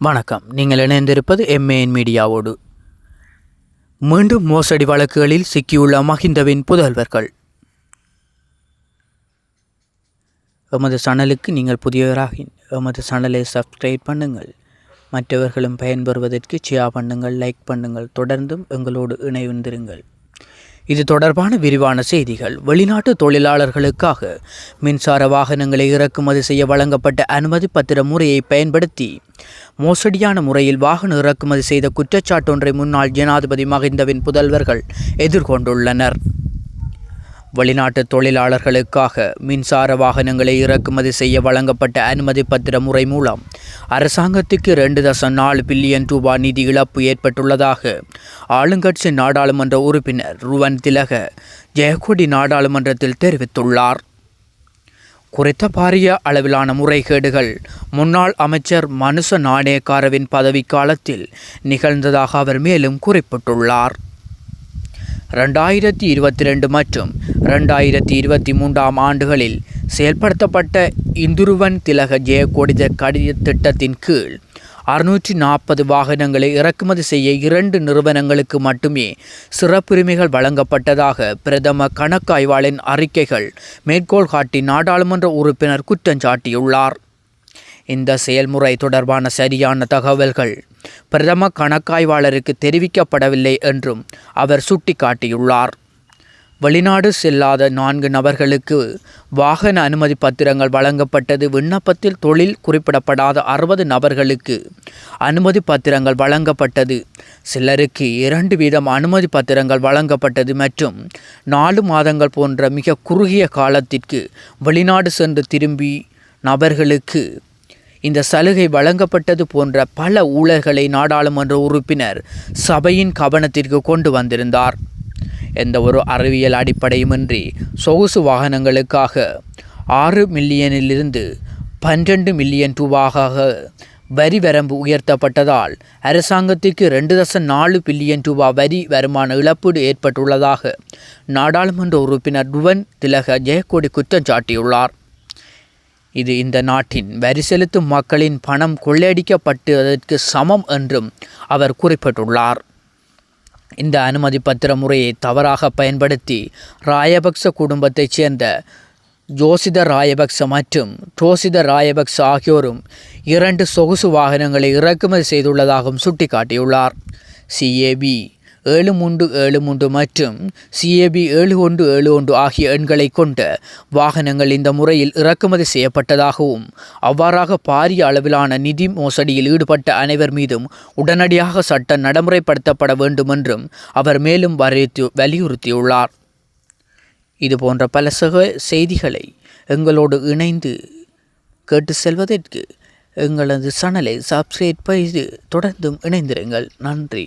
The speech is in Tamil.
வணக்கம். நீங்கள் இணைந்திருப்பது MAN மீடியாவோடு. மீண்டும் மோசடி வழக்குகளில் சிக்கியுள்ள மஹிந்தவின் புதல்வர்கள். எமது சேனலுக்கு நீங்கள் புதியவராக எமது சேனலை சப்ஸ்கிரைப் பண்ணுங்கள். மற்றவர்களும் பயன்பெறுவதற்கு ஷேர் பண்ணுங்கள், லைக் பண்ணுங்கள். தொடர்ந்தும் எங்களோடு இணைந்திருங்கள். இது தொடர்பான விரிவான செய்திகள். வெளிநாட்டு தொழிலாளர்களுக்காக மின்சார வாகனங்களை இறக்குமதி செய்ய வழங்கப்பட்ட அனுமதி பத்திர முறையை பயன்படுத்தி மோசடியான முறையில் வாகன இறக்குமதி செய்த குற்றச்சாட்டொன்றை முன்னாள் ஜனாதிபதி மஹிந்தவின் புதல்வர்கள் எதிர்கொண்டுள்ளனர். வெளிநாட்டு தொழிலாளர்களுக்காக மின்சார வாகனங்களை இறக்குமதி செய்ய வழங்கப்பட்ட அனுமதி பத்திர முறை மூலம் அரசாங்கத்துக்கு 2.4 பில்லியன் ரூபாய் நிதி இழப்பு ஏற்பட்டுள்ளதாக ஆளுங்கட்சி நாடாளுமன்ற உறுப்பினர் ருவன் திலக ஜெயக்கொடி நாடாளுமன்றத்தில் தெரிவித்துள்ளார். குறித்த பாரிய அளவிலான முறைகேடுகள் முன்னாள் அமைச்சர் மனுச நாணயக்காரவின் பதவிக்காலத்தில் நிகழ்ந்ததாக அவர் மேலும் குறிப்பிட்டுள்ளார். 2022 மற்றும் 2023 ஆண்டுகளில் செயல்படுத்தப்பட்ட இந்துருவன் திலக ஜெயக்கொடி கடித திட்டத்தின் கீழ் 640 வாகனங்களை இறக்குமதி செய்ய 2 நிறுவனங்களுக்கு மட்டுமே சிறப்புரிமைகள் வழங்கப்பட்டதாக பிரதம கணக்காய்வாளரின் அறிக்கைகள் மேற்கோள் காட்டி நாடாளுமன்ற உறுப்பினர் குற்றஞ்சாட்டியுள்ளார். இந்த செயல்முறை தொடர்பான சரியான தகவல்கள் பிரதம கணக்காய்வாளருக்கு தெரிவிக்கப்படவில்லை என்றும் அவர் சுட்டிக்காட்டியுள்ளார். வெளிநாடு செல்லாத 4 நபர்களுக்கு வாகன அனுமதி பத்திரங்கள் வழங்கப்பட்டது. விண்ணப்பத்தில் தொழில் குறிப்பிடப்படாத 60 நபர்களுக்கு அனுமதி பத்திரங்கள் வழங்கப்பட்டது. சிலருக்கு 2 வீதம் அனுமதி பத்திரங்கள் வழங்கப்பட்டது மற்றும் 4 மாதங்கள் போன்ற மிக குறுகிய காலத்திற்கு வெளிநாடு சென்று திரும்பி நபர்களுக்கு இந்த சலுகை வழங்கப்பட்டது போன்ற பல ஊழல்களை நாடாளுமன்ற உறுப்பினர் சபையின் கவனத்திற்கு கொண்டு வந்திருந்தார். எந்த ஒரு அறிவியல் அடிப்படையுமின்றி சொகுசு வாகனங்களுக்காக 6 மில்லியனிலிருந்து 12 மில்லியன் ரூபாயாக வரி வரம்பு உயர்த்தப்பட்டதால் அரசாங்கத்திற்கு 2.4 பில்லியன் ரூபாய் வரி வருமான இழப்பீடு ஏற்பட்டுள்ளதாக நாடாளுமன்ற உறுப்பினர் ருவன் திலக ஜெயக்கொடி குற்றம் சாட்டியுள்ளார். இது இந்த நாட்டின் வரி செலுத்தும் மக்களின் பணம் கொள்ளையடிக்கப்பட்டதற்கு சமம் என்றும் அவர் குறிப்பிட்டுள்ளார். இந்த அனுமதி பத்திர முறையை தவறாக பயன்படுத்தி ராயபக்ச குடும்பத்தைச் சேர்ந்த ஜோசித ராயபக்ச மற்றும் டோசித ராயபக்ச ஆகியோரும் 2 சொகுசு வாகனங்களை இறக்குமதி செய்துள்ளதாகவும் சுட்டிக்காட்டியுள்ளார். CAB 7373 மற்றும் CAB 7171 ஆகிய எண்களை கொண்ட வாகனங்கள் இந்த முறையில் இறக்குமதி செய்யப்பட்டதாகவும் அவ்வாறாக பாரிய அளவிலான நிதி மோசடியில் ஈடுபட்ட அனைவர் மீதும் உடனடியாக சட்டம் நடைமுறைப்படுத்தப்பட வேண்டும் என்றும் அவர் மேலும் வலியுறுத்தியுள்ளார். இதுபோன்ற பல செய்திகளை எங்களோடு இணைந்து கேட்டு செல்வதற்கு எங்களது சேனலை சப்ஸ்கிரைப் செய்து தொடர்ந்தும் இணைந்திருங்கள். நன்றி.